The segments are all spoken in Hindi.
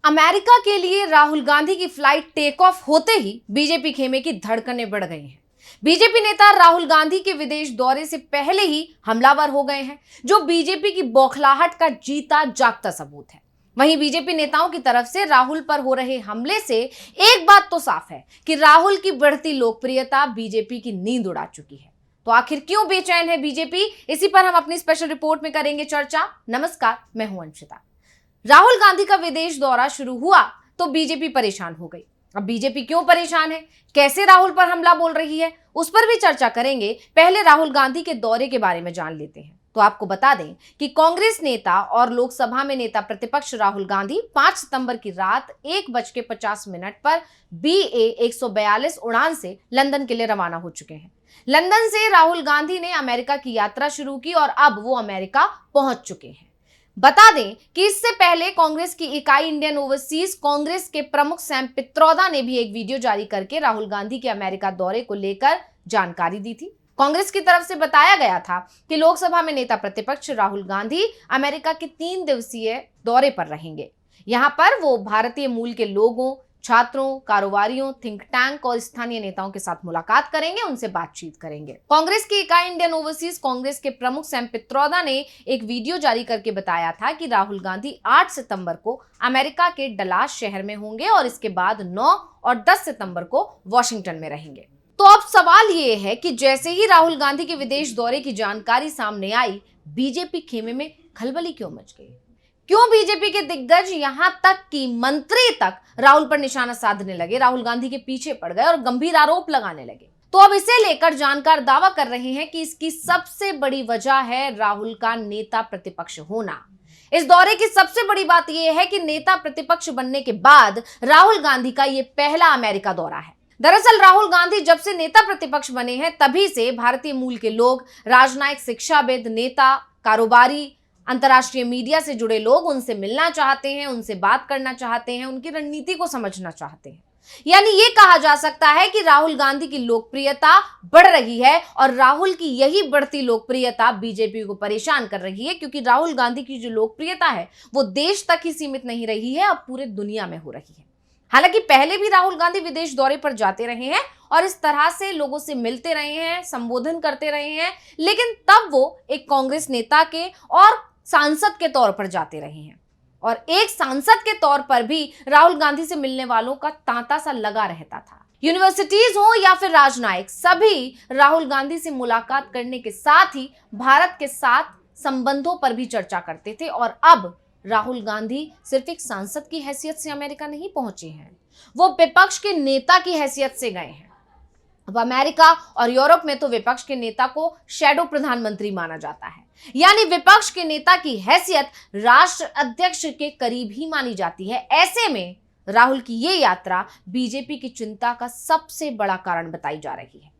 अमेरिका के लिए राहुल गांधी की फ्लाइट टेक ऑफ होते ही बीजेपी खेमे की धड़कनें बढ़ गई हैं। बीजेपी नेता राहुल गांधी के विदेश दौरे से पहले ही हमलावर हो गए हैं, जो बीजेपी की बौखलाहट का जीता जागता सबूत है। वहीं बीजेपी नेताओं की तरफ से राहुल पर हो रहे हमले से एक बात तो साफ है कि राहुल की बढ़ती लोकप्रियता बीजेपी की नींद उड़ा चुकी है। तो आखिर क्यों बेचैन है बीजेपी, इसी पर हम अपनी स्पेशल रिपोर्ट में करेंगे चर्चा। नमस्कार, मैं हूं अंशिता। राहुल गांधी का विदेश दौरा शुरू हुआ तो बीजेपी परेशान हो गई। अब बीजेपी क्यों परेशान है, कैसे राहुल पर हमला बोल रही है, उस पर भी चर्चा करेंगे। पहले राहुल गांधी के दौरे के बारे में जान लेते हैं। तो आपको बता दें कि कांग्रेस नेता और लोकसभा में नेता प्रतिपक्ष राहुल गांधी 5 सितंबर की रात 1:50 पर BA 142 उड़ान से लंदन के लिए रवाना हो चुके हैं। लंदन से राहुल गांधी ने अमेरिका की यात्रा शुरू की और अब वो अमेरिका पहुंच चुके हैं। बता दें कि इससे पहले कांग्रेस की इकाई इंडियन ओवरसीज कांग्रेस के प्रमुख सैम पित्रोदा ने भी एक वीडियो जारी करके राहुल गांधी के अमेरिका दौरे को लेकर जानकारी दी थी। कांग्रेस की तरफ से बताया गया था कि लोकसभा में नेता प्रतिपक्ष राहुल गांधी अमेरिका के 3 दिवसीय दौरे पर रहेंगे। यहां पर वो भारतीय मूल के लोगों, छात्रों, कारोबारियों, थिंक टैंक और स्थानीय नेताओं के साथ मुलाकात करेंगे, उनसे बातचीत करेंगे। कांग्रेस की इकाई इंडियन ओवरसीज कांग्रेस के प्रमुख सैम पित्रोदा ने एक वीडियो जारी करके बताया था कि राहुल गांधी 8 सितंबर को अमेरिका के डलास शहर में होंगे और इसके बाद 9 और 10 सितंबर को वॉशिंगटन में रहेंगे। तो अब सवाल ये है कि जैसे ही राहुल गांधी के विदेश दौरे की जानकारी सामने आई, बीजेपी खेमे में खलबली क्यों मच गई? क्यों बीजेपी के दिग्गज यहां तक कि मंत्री तक राहुल पर निशाना साधने लगे, राहुल गांधी के पीछे पड़ गए और गंभीर आरोप लगाने लगे? तो अब इसे लेकर जानकार दावा कर रहे हैं कि इसकी सबसे बड़ी वजह है राहुल का नेता प्रतिपक्ष होना। इस दौरे की सबसे बड़ी बात यह है कि नेता प्रतिपक्ष बनने के बाद राहुल गांधी का यह पहला अमेरिका दौरा है। दरअसल राहुल गांधी जब से नेता प्रतिपक्ष बने हैं तभी से भारतीय मूल के लोग, राजनयिक, शिक्षाविद, नेता, कारोबारी, अंतर्राष्ट्रीय मीडिया से जुड़े लोग उनसे मिलना चाहते हैं, उनसे बात करना चाहते हैं, उनकी रणनीति को समझना चाहते हैं। यानी ये कहा जा सकता है कि राहुल गांधी की लोकप्रियता बढ़ रही है और राहुल की यही बढ़ती लोकप्रियता बीजेपी को परेशान कर रही है, क्योंकि राहुल गांधी की जो लोकप्रियता है वो देश तक ही सीमित नहीं रही है, अब पूरे दुनिया में हो रही है। हालांकि पहले भी राहुल गांधी विदेश दौरे पर जाते रहे हैं और इस तरह से लोगों से मिलते रहे हैं, संबोधन करते रहे हैं, लेकिन तब वो एक कांग्रेस नेता के और सांसद के तौर पर जाते रहे हैं और एक सांसद के तौर पर भी राहुल गांधी से मिलने वालों का तांता सा लगा रहता था। यूनिवर्सिटीज हो या फिर राजनयिक, सभी राहुल गांधी से मुलाकात करने के साथ ही भारत के साथ संबंधों पर भी चर्चा करते थे। और अब राहुल गांधी सिर्फ एक सांसद की हैसियत से अमेरिका नहीं पहुंचे हैं, वो विपक्ष के नेता की हैसियत से गए हैं। अब अमेरिका और यूरोप में तो विपक्ष के नेता को शैडो प्रधानमंत्री माना जाता है, यानी विपक्ष के नेता की हैसियत राष्ट्र अध्यक्ष के करीब ही मानी जाती है। ऐसे में राहुल की ये यात्रा बीजेपी की चिंता का सबसे बड़ा कारण बताई जा रही है।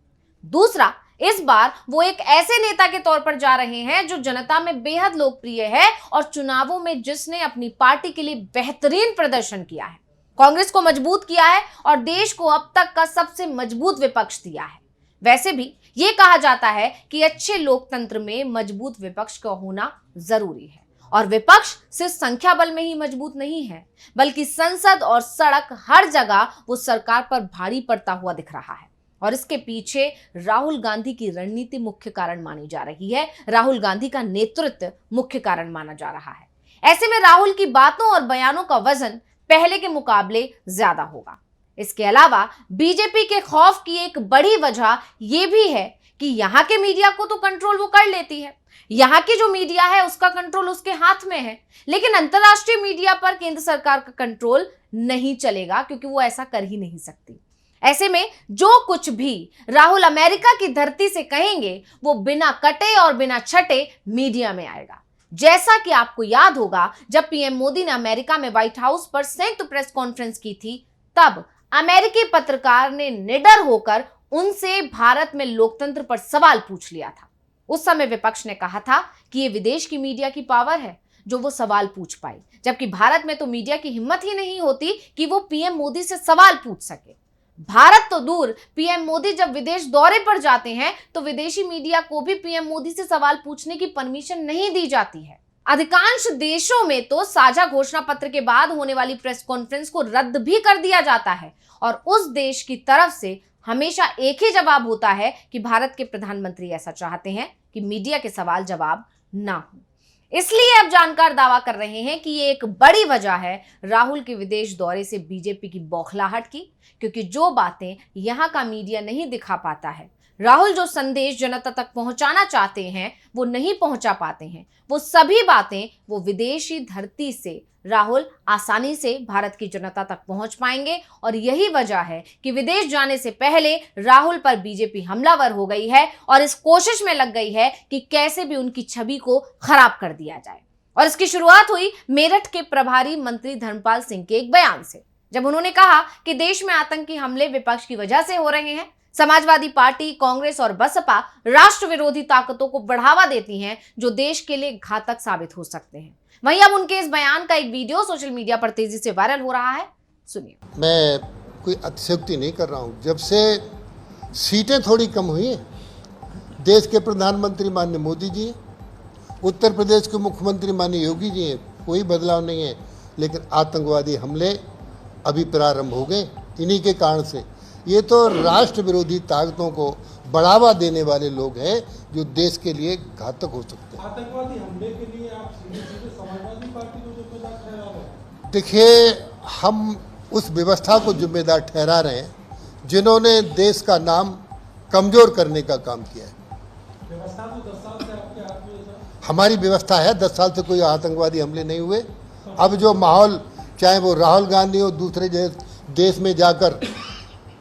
दूसरा, इस बार वो एक ऐसे नेता के तौर पर जा रहे हैं जो जनता में बेहद लोकप्रिय है और चुनावों में जिसने अपनी पार्टी के लिए बेहतरीन प्रदर्शन किया है, कांग्रेस को मजबूत किया है और देश को अब तक का सबसे मजबूत विपक्ष दिया है। वैसे भी ये कहा जाता है कि अच्छे लोकतंत्र में मजबूत विपक्ष का होना जरूरी है और विपक्ष सिर्फ संख्या बल में ही मजबूत नहीं है, बल्कि संसद और सड़क हर जगह वो सरकार पर भारी पड़ता हुआ दिख रहा है। और इसके पीछे राहुल गांधी की रणनीति मुख्य कारण मानी जा रही है, राहुल गांधी का नेतृत्व मुख्य कारण माना जा रहा है। ऐसे में राहुल की बातों और बयानों का वजन पहले के मुकाबले ज्यादा होगा। इसके अलावा बीजेपी के खौफ की एक बड़ी वजह यह भी है कि यहाँ के मीडिया को तो कंट्रोल वो कर लेती है, यहाँ की जो मीडिया है उसका कंट्रोल उसके हाथ में है, लेकिन अंतर्राष्ट्रीय मीडिया पर केंद्र सरकार का कंट्रोल नहीं चलेगा, क्योंकि वो ऐसा कर ही नहीं सकती। ऐसे में जो कुछ भी राहुल अमेरिका की धरती से कहेंगे वो बिना कटे और बिना छटे मीडिया में आएगा। जैसा कि आपको याद होगा, जब पीएम मोदी ने अमेरिका में व्हाइट हाउस पर संयुक्त प्रेस कॉन्फ्रेंस की थी, तब अमेरिकी पत्रकार ने निडर होकर उनसे भारत में लोकतंत्र पर सवाल पूछ लिया था। उस समय विपक्ष ने कहा था कि ये विदेश की मीडिया की पावर है जो वो सवाल पूछ पाई, जबकि भारत में तो मीडिया की हिम्मत ही नहीं होती कि वो पीएम मोदी से सवाल पूछ सके। भारत तो दूर, पीएम मोदी जब विदेश दौरे पर जाते हैं तो विदेशी मीडिया को भी पीएम मोदी से सवाल पूछने की परमिशन नहीं दी जाती है। अधिकांश देशों में तो साझा घोषणा पत्र के बाद होने वाली प्रेस कॉन्फ्रेंस को रद्द भी कर दिया जाता है और उस देश की तरफ से हमेशा एक ही जवाब होता है कि भारत के प्रधानमंत्री ऐसा चाहते हैं कि मीडिया के सवाल जवाब ना हो। इसलिए अब जानकार दावा कर रहे हैं कि ये एक बड़ी वजह है राहुल के विदेश दौरे से बीजेपी की बौखलाहट की, क्योंकि जो बातें यहां का मीडिया नहीं दिखा पाता है, राहुल जो संदेश जनता तक पहुंचाना चाहते हैं वो नहीं पहुंचा पाते हैं। वो सभी बातें वो विदेशी धरती से राहुल आसानी से भारत की जनता तक पहुंच पाएंगे और यही वजह है कि विदेश जाने से पहले राहुल पर बीजेपी हमलावर हो गई है और इस कोशिश में लग गई है कि कैसे भी उनकी छवि को खराब कर दिया जाए। और इसकी शुरुआत हुई मेरठ के प्रभारी मंत्री धर्मपाल सिंह के एक बयान से, जब उन्होंने कहा कि देश में आतंकी हमले विपक्ष की वजह से हो रहे हैं। समाजवादी पार्टी, कांग्रेस और बसपा राष्ट्र विरोधी ताकतों को बढ़ावा देती हैं जो देश के लिए घातक साबित हो सकते हैं। वहीं अब उनके इस बयान का एक वीडियो सोशल मीडिया पर तेजी से वायरल हो रहा है, सुनिए। मैं कोई अतिशयोक्ति नहीं कर रहा हूं। जब से सीटें थोड़ी कम हुई हैं, देश के प्रधानमंत्री माननीय मोदी जी, उत्तर प्रदेश के मुख्यमंत्री माननीय योगी जी हैं, कोई बदलाव नहीं है। लेकिन आतंकवादी हमले अभी प्रारंभ हो गए इन्हीं के कारण से। ये तो राष्ट्र विरोधी ताकतों को बढ़ावा देने वाले लोग हैं जो देश के लिए घातक हो सकते हैं। आतंकवादी हमले के लिए आप सीधे समाजवादी पार्टी को जिम्मेदार ठहरा रहे हैं? देखिए, हम उस व्यवस्था को जिम्मेदार ठहरा रहे हैं जिन्होंने देश का नाम कमजोर करने का काम किया है। व्यवस्था तो 10 साल से आपके हाथ में है। हमारी व्यवस्था है, 10 साल से कोई आतंकवादी हमले नहीं हुए। अब जो माहौल, चाहे वो राहुल गांधी हो, दूसरे देश में जाकर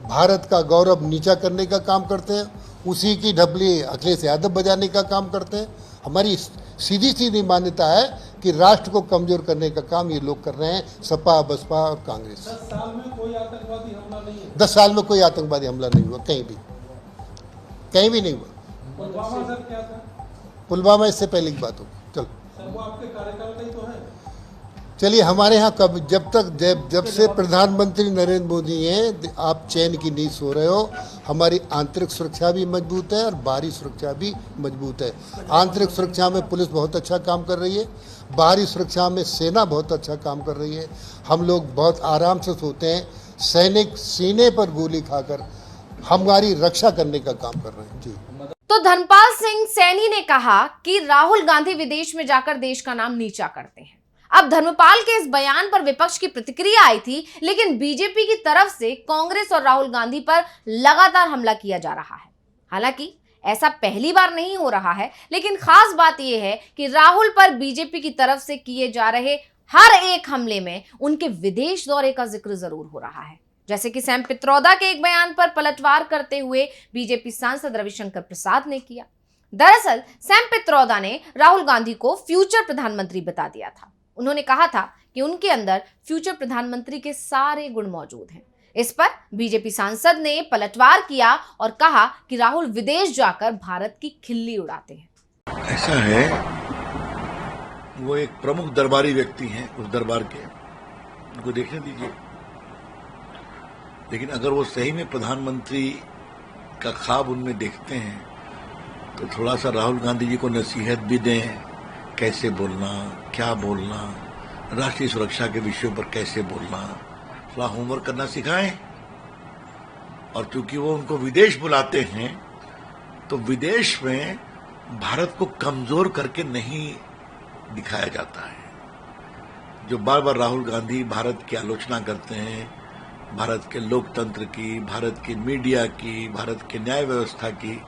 भारत का गौरव नीचा करने का काम करते हैं, उसी की ढबली अखिलेश यादव बजाने का काम करते हैं। हमारी सीधी सीधी मान्यता है कि राष्ट्र को कमजोर करने का काम ये लोग कर रहे हैं, सपा, बसपा और कांग्रेस। 10 साल में कोई आतंकवादी हमला नहीं है। 10 साल में कोई आतंकवादी हमला नहीं हुआ, कहीं भी नहीं हुआ। पुलवामा सर क्या था? पुलवामा इससे पहले की बात होगी। चलो सर, वो आपके कार्यकाल का ही तो है। चलिए, हमारे यहाँ कब जब से प्रधानमंत्री नरेंद्र मोदी हैं, आप चैन की नींद सो रहे हो। हमारी आंतरिक सुरक्षा भी मजबूत है और बाहरी सुरक्षा भी मजबूत है। आंतरिक सुरक्षा में पुलिस बहुत अच्छा काम कर रही है, बाहरी सुरक्षा में सेना बहुत अच्छा काम कर रही है। हम लोग बहुत आराम से सोते हैं, सैनिक सीने पर गोली खाकर हमारी रक्षा करने का काम कर रहे हैं। जी। तो धर्मपाल सिंह सैनी ने कहा कि राहुल गांधी विदेश में जाकर देश का नाम नीचा करते हैं। अब धर्मपाल के इस बयान पर विपक्ष की प्रतिक्रिया आई थी, लेकिन बीजेपी की तरफ से कांग्रेस और राहुल गांधी पर लगातार हमला किया जा रहा है। हालांकि ऐसा पहली बार नहीं हो रहा है, लेकिन खास बात यह है कि राहुल पर बीजेपी की तरफ से किए जा रहे हर एक हमले में उनके विदेश दौरे का जिक्र जरूर हो रहा है। जैसे कि सैम पित्रोदा के एक बयान पर पलटवार करते हुए बीजेपी सांसद रविशंकर प्रसाद ने किया। दरअसल सैम पित्रोदा ने राहुल गांधी को फ्यूचर प्रधानमंत्री बता दिया था। उन्होंने कहा था कि उनके अंदर फ्यूचर प्रधानमंत्री के सारे गुण मौजूद हैं। इस पर बीजेपी सांसद ने पलटवार किया और कहा कि राहुल विदेश जाकर भारत की खिल्ली उड़ाते हैं। ऐसा है, वो एक प्रमुख दरबारी व्यक्ति हैं उस दरबार के, उनको देखने दीजिए। लेकिन अगर वो सही में प्रधानमंत्री का ख्वाब उनमें देखते हैं तो थोड़ा सा राहुल गांधी जी को नसीहत भी दें, कैसे बोलना, क्या बोलना, राष्ट्रीय सुरक्षा के विषयों पर कैसे बोलना, थोड़ा होमवर्क करना सिखाएं। और चूंकि वो उनको विदेश बुलाते हैं तो विदेश में भारत को कमजोर करके नहीं दिखाया जाता है। जो बार बार राहुल गांधी भारत की आलोचना करते हैं, भारत के लोकतंत्र की, भारत की मीडिया की, भारत की न्याय व्यवस्था की,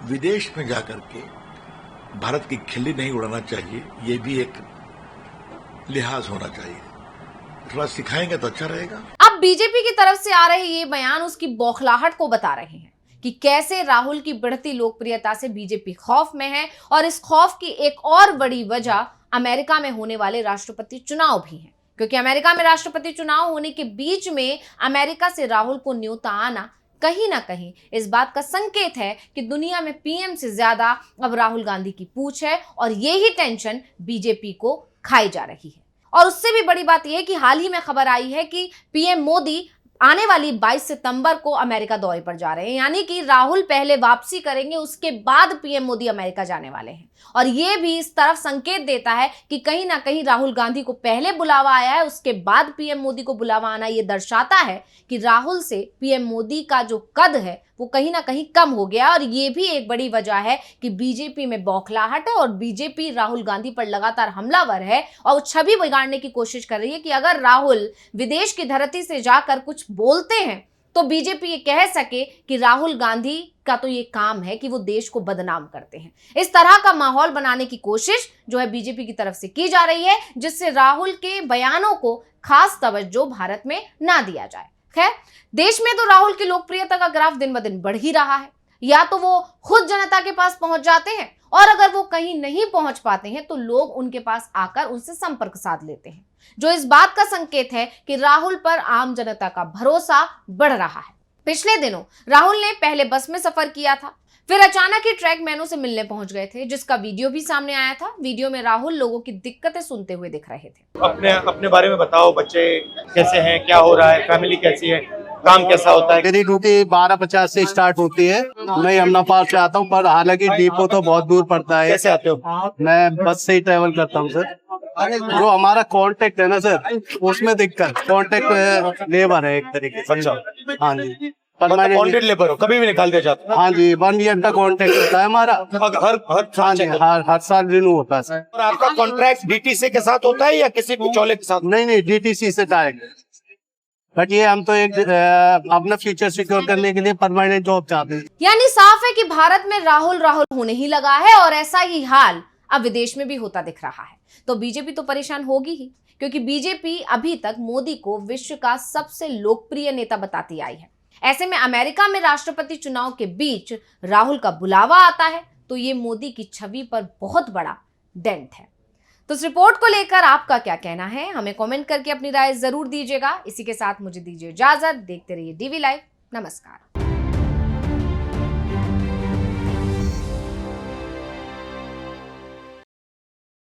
विदेश में जाकर के भारत की खिल्ली नहीं उड़ाना चाहिए। ये भी एक लिहाज होना चाहिए। थोड़ा सिखाएंगे तो अच्छा रहेगा। अब बीजेपी की तरफ से आ रहे ये बयान उसकी बौखलाहट को बता रहे हैं कि कैसे राहुल की बढ़ती लोकप्रियता से बीजेपी खौफ में है और इस खौफ की एक और बड़ी वजह अमेरिका में होने वाले राष्ट्रपति चुनाव भी है, क्योंकि अमेरिका में राष्ट्रपति चुनाव होने के बीच में अमेरिका से राहुल को न्योता आना कहीं ना कहीं इस बात का संकेत है कि दुनिया में पीएम से ज्यादा अब राहुल गांधी की पूछ है और यही टेंशन बीजेपी को खाई जा रही है। और उससे भी बड़ी बात यह है कि हाल ही में खबर आई है कि पीएम मोदी आने वाली 22 सितंबर को अमेरिका दौरे पर जा रहे हैं, यानी कि राहुल पहले वापसी करेंगे, उसके बाद पीएम मोदी अमेरिका जाने वाले हैं। और यह भी इस तरफ संकेत देता है कि कहीं ना कहीं राहुल गांधी को पहले बुलावा आया है, उसके बाद पीएम मोदी को बुलावा आना यह दर्शाता है कि राहुल से पीएम मोदी का जो कद है वो कहीं ना कहीं कम हो गया। और ये भी एक बड़ी वजह है कि बीजेपी में बौखलाहट है और बीजेपी राहुल गांधी पर लगातार हमलावर है और वो छवि बिगाड़ने की कोशिश कर रही है कि अगर राहुल विदेश की धरती से जाकर कुछ बोलते हैं तो बीजेपी ये कह सके कि राहुल गांधी का तो ये काम है कि वो देश को बदनाम करते हैं। इस तरह का माहौल बनाने की कोशिश जो है बीजेपी की तरफ से की जा रही है, जिससे राहुल के बयानों को खास तवज्जो भारत में ना दिया जाए। खैर, देश में तो राहुल की लोकप्रियता का ग्राफ दिन ब दिन बढ़ ही रहा है। या तो वो खुद जनता के पास पहुंच जाते हैं और अगर वो कहीं नहीं पहुंच पाते हैं तो लोग उनके पास आकर उनसे संपर्क साध लेते हैं, जो इस बात का संकेत है कि राहुल पर आम जनता का भरोसा बढ़ रहा है। पिछले दिनों राहुल ने पहले बस में सफर किया था, फिर अचानक ही ट्रैक मैनों से मिलने पहुंच गए थे, जिसका वीडियो भी सामने आया था। वीडियो में राहुल लोगों की दिक्कतें सुनते हुए दिख रहे थे। अपने बारे में बताओ, बच्चे कैसे हैं, क्या हो रहा है, फैमिली कैसी है, काम कैसा होता है? मेरी ड्यूटी 12:50 से स्टार्ट होती है। मैं यमुना पार्क से आता हूँ, पर हालांकि डिपो तो बहुत दूर पड़ता है। कैसे आते हो? मैं बस से ही ट्रेवल करता हूँ सर। जो हमारा कांटेक्ट है ना सर, उसमें दिक्कत, कांटेक्ट लेबर है एक तरीके से। अच्छा, हाँ जी, कॉन्ट्रैक्ट लेबर हो, कभी भी निकाल दिया जाता है? हाँ जी, 1 ईयर का कॉन्ट्रैक्ट होता है हमारा। हाँ जी, हर साल रिन्यू होता है सर। और आपका कॉन्ट्रैक्ट डीटीसी के साथ होता है या किसी बिचौले के साथ? नहीं, डीटीसी से डायरेक्ट। बट ये हम तो एक अपना फ्यूचर सिक्योर करने के लिए परमानेंट जॉब चाहते हैं। यानी साफ है कि भारत में राहुल होने ही लगा है और ऐसा ही हाल अब विदेश में भी होता दिख रहा है। तो बीजेपी तो परेशान होगी ही, क्योंकि बीजेपी अभी तक मोदी को विश्व का सबसे लोकप्रिय नेता बताती आई है। ऐसे में अमेरिका में राष्ट्रपति चुनाव के बीच राहुल का बुलावा आता है तो ये मोदी की छवि पर बहुत बड़ा डेंट है। तो इस रिपोर्ट को लेकर आपका क्या कहना है, हमें कमेंट करके अपनी राय जरूर दीजिएगा। इसी के साथ मुझे दीजिए इजाजत। देखते रहिए डीवी लाइव। नमस्कार।